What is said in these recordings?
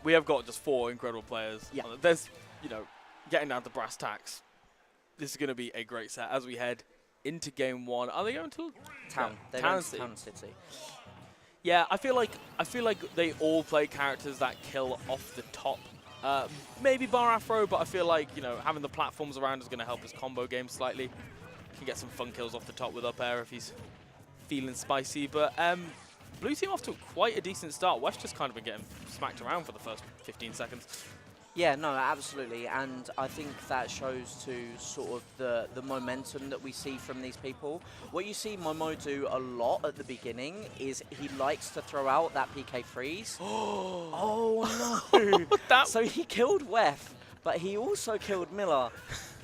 we have got just 4 incredible players. Yeah. There's, getting down to brass tacks. This is going to be a great set as we head into game 1. Are they going to Town? They're Town going to City. Town City. Yeah, I feel like they all play characters that kill off the top. Maybe bar Afro, but I feel like having the platforms around is going to help his combo game slightly. Can get some fun kills off the top with up air if he's feeling spicy. But blue team off to quite a decent start. West just kind of been getting smacked around for the first 15 seconds. Yeah, no, absolutely, and I think that shows to sort of the momentum that we see from these people. What you see Momo do a lot at the beginning is he likes to throw out that PK freeze. Oh no! So he killed Wef, but he also killed Miller,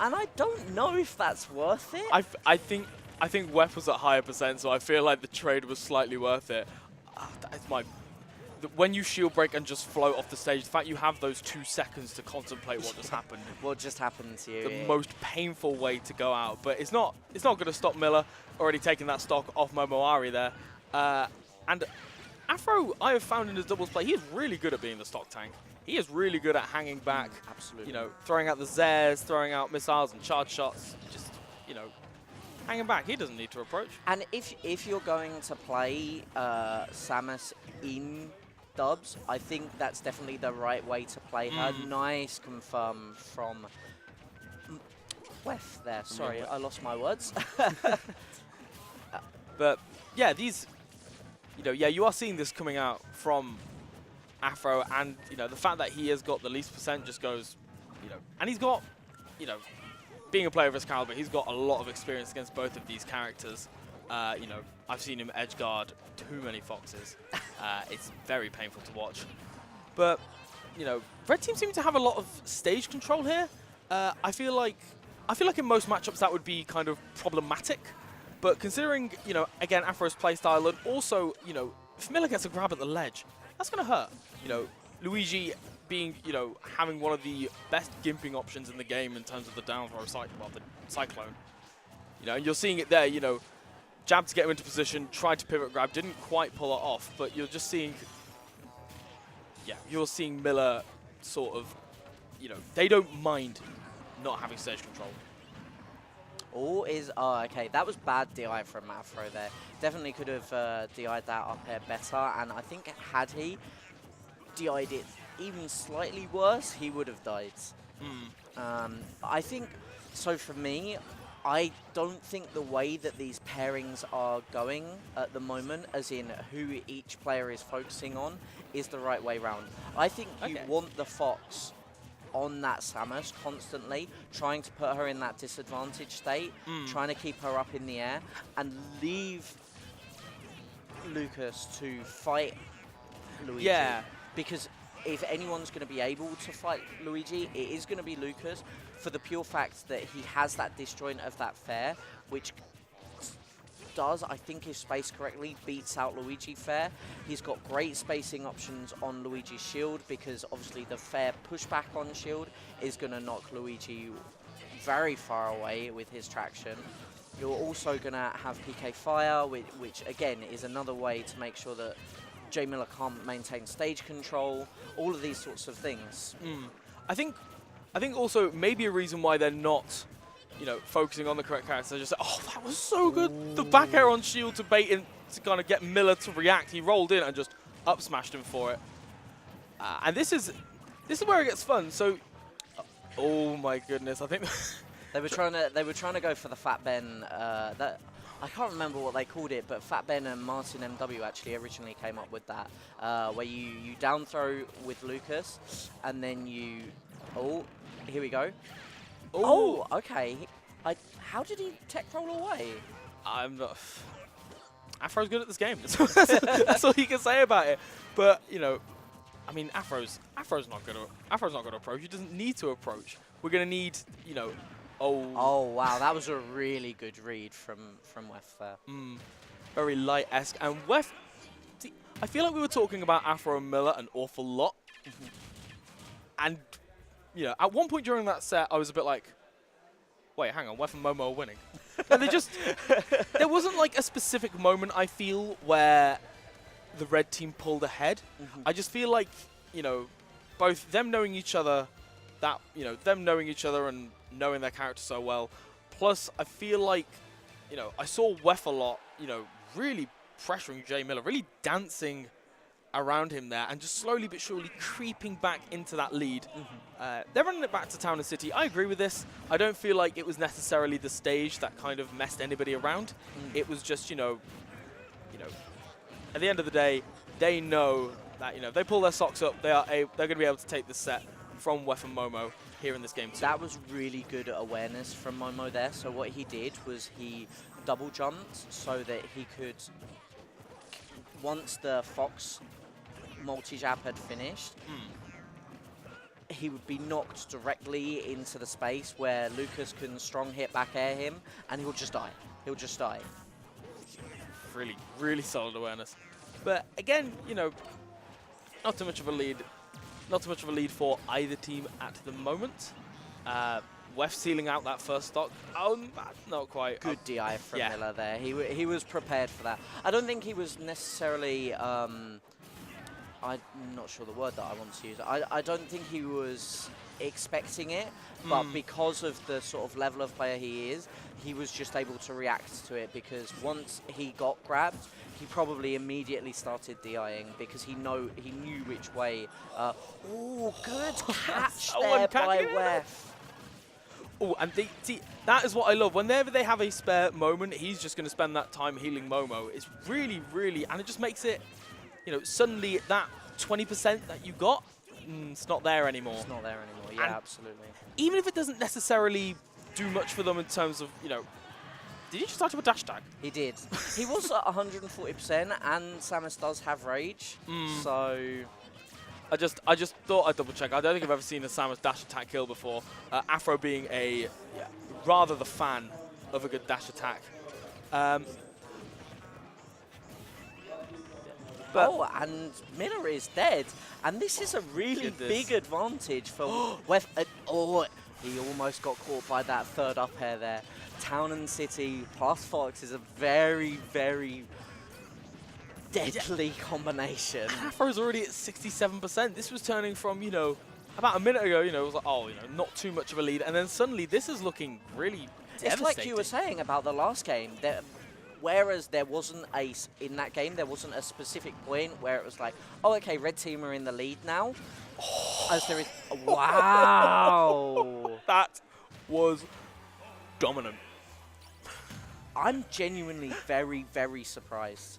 and I don't know if that's worth it. I think Wef was at higher %, so I feel like the trade was slightly worth it. That's when you shield break and just float off the stage, the fact you have those 2 seconds to contemplate what just happened. What just happened to you? The most painful way to go out, but it's not going to stop Miller. Already taking that stock off Momoari there, and Afro I have found in his doubles play, he is really good at being the stock tank. He is really good at hanging back. Absolutely. Throwing out the Zers, throwing out missiles and charge shots, just hanging back. He doesn't need to approach. And if you're going to play Samus in dubs, I think that's definitely the right way to play her. Nice confirm from Wef there. Sorry, I lost my words. But yeah, these, you are seeing this coming out from Afro, and the fact that he has got the least % just goes, and he's got, being a player of his caliber, he's got a lot of experience against both of these characters. I've seen him edge guard too many foxes. It's very painful to watch. But, red team seem to have a lot of stage control here. I feel like in most matchups that would be kind of problematic. But considering, again, Afro's playstyle, and also, if Miller gets a grab at the ledge, that's going to hurt. Luigi being, having one of the best gimping options in the game in terms of the down throw the cyclone. And you're seeing it there, jab to get him into position, tried to pivot grab, didn't quite pull it off, but you're just seeing, you're seeing Miller sort of, they don't mind not having stage control. Okay, that was bad DI from Afro there. Definitely could have DI'd that up air better, and I think had he DI'd it even slightly worse, he would have died. I think, so for me, I don't think the way that these pairings are going at the moment, as in who each player is focusing on, is the right way round. I think you want the Fox on that Samus constantly, trying to put her in that disadvantaged state, trying to keep her up in the air, and leave Lucas to fight Luigi. Yeah. Because if anyone's going to be able to fight Luigi, it is going to be Lucas, for the pure fact that he has that disjoint of that fair, which does, I think if spaced correctly, beats out Luigi fair. He's got great spacing options on Luigi's shield, because obviously the fair pushback on shield is going to knock Luigi very far away with his traction. You're also going to have PK Fire, which again is another way to make sure that J Miller can't maintain stage control, all of these sorts of things. I think also maybe a reason why they're not, focusing on the correct character. They're just like, oh, that was so good. Ooh. The back air on shield to bait in to kind of get Miller to react. He rolled in and just up smashed him for it. And this is where it gets fun. So, oh my goodness, I think they were trying to go for the Fat Ben. That I can't remember what they called it, but Fat Ben and Martin MW actually originally came up with that, where you down throw with Lucas, and then you. Oh, here we go. Ooh. Oh, okay. How did he tech roll away? I'm not. Afro's good at this game. That's all you can say about it. But I mean, Afro's not going to approach. He doesn't need to approach. We're going to need, Oh wow, that was a really good read from Wef there. Very light-esque. And Wef, see, I feel like we were talking about Afro and Miller an awful lot. And at one point during that set, I was a bit like, wait, hang on, Wef and Momo are winning. And there wasn't like a specific moment, I feel, where the red team pulled ahead. I just feel like, you know, both them knowing each other, them knowing each other and knowing their character so well. Plus, I feel like, I saw Weff a lot, really pressuring Jay Miller, really dancing around him there, and just slowly but surely creeping back into that lead. They're running it back to Town and City. I agree with this. I don't feel like it was necessarily the stage that kind of messed anybody around. It was just, at the end of the day, they know that, if they pull their socks up, they're going to be able to take this set from Weff and Momo here in this game too. That was really good awareness from Momo there. So what he did was he double jumped so that he could, once the Fox multi-jab had finished, he would be knocked directly into the space where Lucas can strong hit back air him, and he'll just die. He'll just die. Really, really solid awareness. But again, not too much of a lead. Not too much of a lead for either team at the moment. Weff sealing out that first stock. Oh, not quite. Good DI from Miller there. He was prepared for that. I don't think he was necessarily... I'm not sure the word that I want to use. I don't think he was expecting it, but because of the sort of level of player he is, he was just able to react to it, because once he got grabbed, he probably immediately started DIing because he knew which way. Ooh, good catch there by Weff. Oh, and see, that is what I love. Whenever they have a spare moment, he's just going to spend that time healing Momo. It's really, really, and it just makes it, suddenly that 20% that you got, it's not there anymore. It's not there anymore, yeah, and absolutely. Even if it doesn't necessarily do much for them in terms of, did he just start with a dash attack? He did. He was at 140%, and Samus does have rage, so... I just thought I'd double check. I don't think I've ever seen a Samus dash attack kill before. Afro being rather the fan of a good dash attack. And Miller is dead. And this is a really big advantage for Weff. He almost got caught by that third up air there. Town and City plus Fox is a very, very deadly combination. Afro's already at 67%. This was turning from, about a minute ago, it was like, not too much of a lead. And then suddenly this is looking really devastating. It's like you were saying about the last game. Whereas there wasn't in that game, there wasn't a specific point where it was like, oh, okay, red team are in the lead now. As there is, wow. That was dominant. I'm genuinely very, very surprised.